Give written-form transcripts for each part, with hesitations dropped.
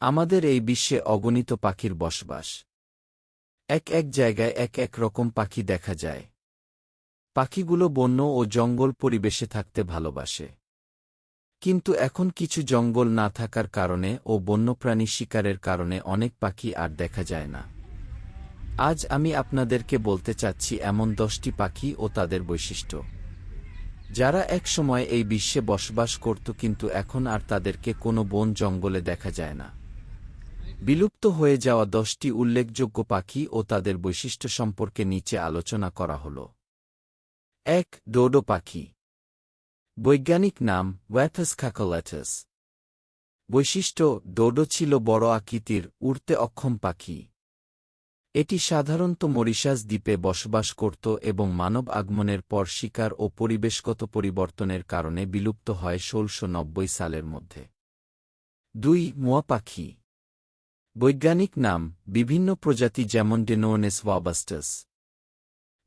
আমাদের এই বিশ্বে অগণিত পাখির বসবাস। এক এক জায়গায় এক এক রকম পাখি দেখা যায়। পাখিগুলো বন্য ও জঙ্গল পরিবেশে থাকতে ভালোবাসে। কিন্তু এখন কিছু জঙ্গল না থাকার কারণে ও বন্যপ্রাণী শিকারের কারণে অনেক পাখি আর দেখা যায় না। আজ আমি আপনাদেরকে বলতে চাচ্ছি এমন 10টি পাখি ও তাদের বৈশিষ্ট্য, যারা এক সময় এই বিশ্বে বসবাস করত কিন্তু এখন আর তাদেরকে কোনো বন জঙ্গলে দেখা যায় না। বিলুপ্ত হয়ে যাওয়া 10টি উল্লেখযোগ্য পাখি ও তাদের বৈশিষ্ট্য সম্পর্কে নিচে আলোচনা করা হল। 1. ডোডো পাখি। বৈজ্ঞানিক নাম ওয়াথাস কাকালেটাস। বৈশিষ্ট্য: ডোডো ছিল বড় আকৃতির, উড়তে অক্ষম পাখি। এটি সাধারণত মরিশাস দ্বীপে বসবাস করত এবং মানব আগমনের পর শিকার ও পরিবেশগত পরিবর্তনের কারণে বিলুপ্ত হয় 1690 সালের মধ্যে। 2. মুয়া পাখি। বৈজ্ঞানিক নাম বিভিন্ন প্রজাতি যেমন ডেনোনেস ওয়াবাস্টাস।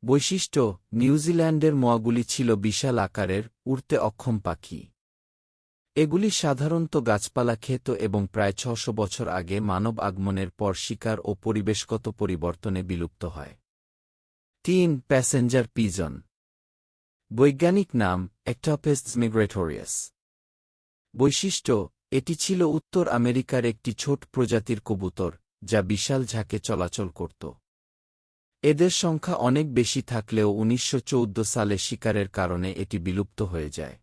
বৈশিষ্ট্য: নিউজিল্যান্ডের মোয়াগুলি ছিল বিশাল আকারের, উড়তে অক্ষম পাখি। এগুলি সাধারণত গাছপালা খেত এবং প্রায় 600 বছর আগে মানব আগমনের পর শিকার ও পরিবেশগত পরিবর্তনে বিলুপ্ত হয়। 3. Passenger pigeon. বৈজ্ঞানিক নাম একটপেস মিগ্রেটোরিয়াস। বৈশিষ্ট্য: এটি ছিল উত্তর আমেরিকার একটি ছোট প্রজাতির কবুতর, যা বিশাল ঝাঁকে চলাচল করত। এদের সংখ্যা অনেক বেশি থাকলেও 1914 সালে শিকারের কারণে এটি বিলুপ্ত হয়ে যায়।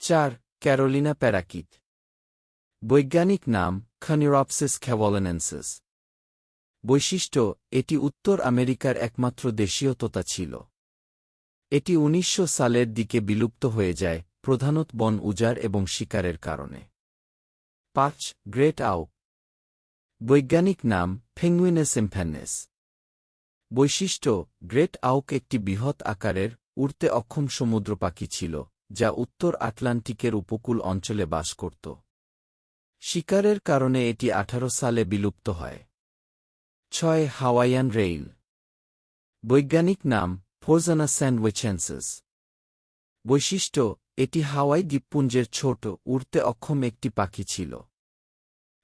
4. Carolina parakeet. বৈজ্ঞানিক নাম খানিরপসিস ক্যাভোলেনেন্সিস। বৈশিষ্ট্য: এটি উত্তর আমেরিকার একমাত্র দেশীয় তোতা ছিল। এটি 1900 সালের দিকে বিলুপ্ত হয়ে যায়, প্রধানত বন উজাড় এবং শিকারের কারণে। 5. গ্রেট আউক। বৈজ্ঞানিক নাম পেঙ্গুইনাস ইম্প্যানেস। বৈশিষ্ট্য: গ্রেট আউক একটি বৃহৎ আকারের, উড়তে অক্ষম সমুদ্র পাখি ছিল, যা উত্তর আটলান্টিকের উপকূল অঞ্চলে বাস করত। শিকারের কারণে এটি 18 সালে বিলুপ্ত হয়। 6. Hawaiian rail. বৈজ্ঞানিক নাম ফোরজানা স্যান্ডউইচেন্সিস। বৈশিষ্ট্য: এটি হাওয়াই দ্বীপপুঞ্জের ছোট, উড়তে অক্ষম একটি পাখি ছিল।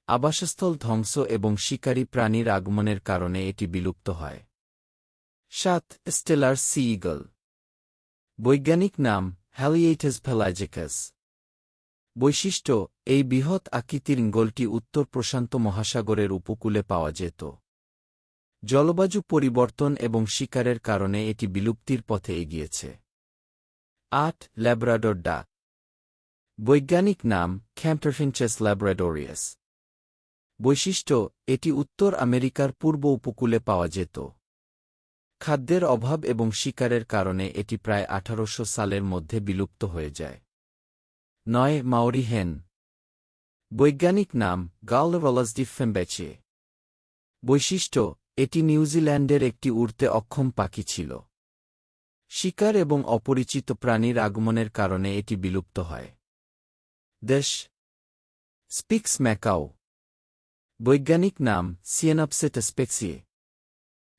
আবাসস্থল ধ্বংস এবং শিকারী প্রাণীর আগমনের কারণে এটি বিলুপ্ত হয়। 7. Steller sea eagle. বৈজ্ঞানিক নাম হ্যালিয়েটাস পেলাজিকাস। বৈশিষ্ট্য: এই বৃহৎ আকৃতির ঈগলটি উত্তর প্রশান্ত মহাসাগরের উপকূলে পাওয়া যেত। জলবায়ু পরিবর্তন এবং শিকারের কারণে এটি বিলুপ্তির পথে এগিয়েছে। 8. ল্যাব্রাডর ডাক। বৈজ্ঞানিক নাম ক্যাম্পটারফিনচাস ল্যাব্রাডোরিয়াস। বৈশিষ্ট্য: এটি উত্তর আমেরিকার পূর্ব উপকূলে পাওয়া যেত। খাদ্যের অভাব এবং শিকারের কারণে এটি প্রায় 1800 সালের মধ্যে বিলুপ্ত হয়ে যায়। 9. মাওরি হেন। বৈজ্ঞানিক নাম গালরোলাস ডিফেম্বেচে। বৈশিষ্ট্য: এটি নিউজিল্যান্ডের একটি উড়তে অক্ষম পাখি ছিল। শিকার এবং অপরিচিত প্রাণীর আগমনের কারণে এটি বিলুপ্ত হয়। দেশ স্পিক্স ম্যাকাও। বৈজ্ঞানিক নাম সিয়েনাপসেটা স্পেক্সিয়ে।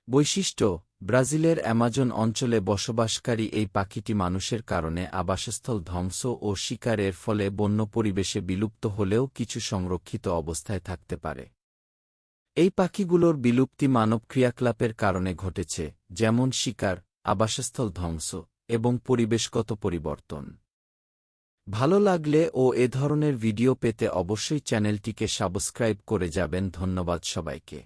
বৈশিষ্ট্য: ব্রাজিলের অ্যামাজন অঞ্চলে বসবাসকারী এই পাখিটি মানুষের কারণে আবাসস্থল ধ্বংস ও শিকারের ফলে বন্য পরিবেশে বিলুপ্ত হলেও কিছু সংরক্ষিত অবস্থায় থাকতে পারে। এই পাখিগুলোর বিলুপ্তি মানব ক্রিয়াকলাপের কারণে ঘটেছে, যেমন শিকার, আবাসস্থল ধ্বংস এবং পরিবেশগত পরিবর্তন। ভালো লাগলে ও এ ধরনের ভিডিও পেতে অবশ্যই চ্যানেলটিকে সাবস্ক্রাইব করে যাবেন। ধন্যবাদ সবাইকে।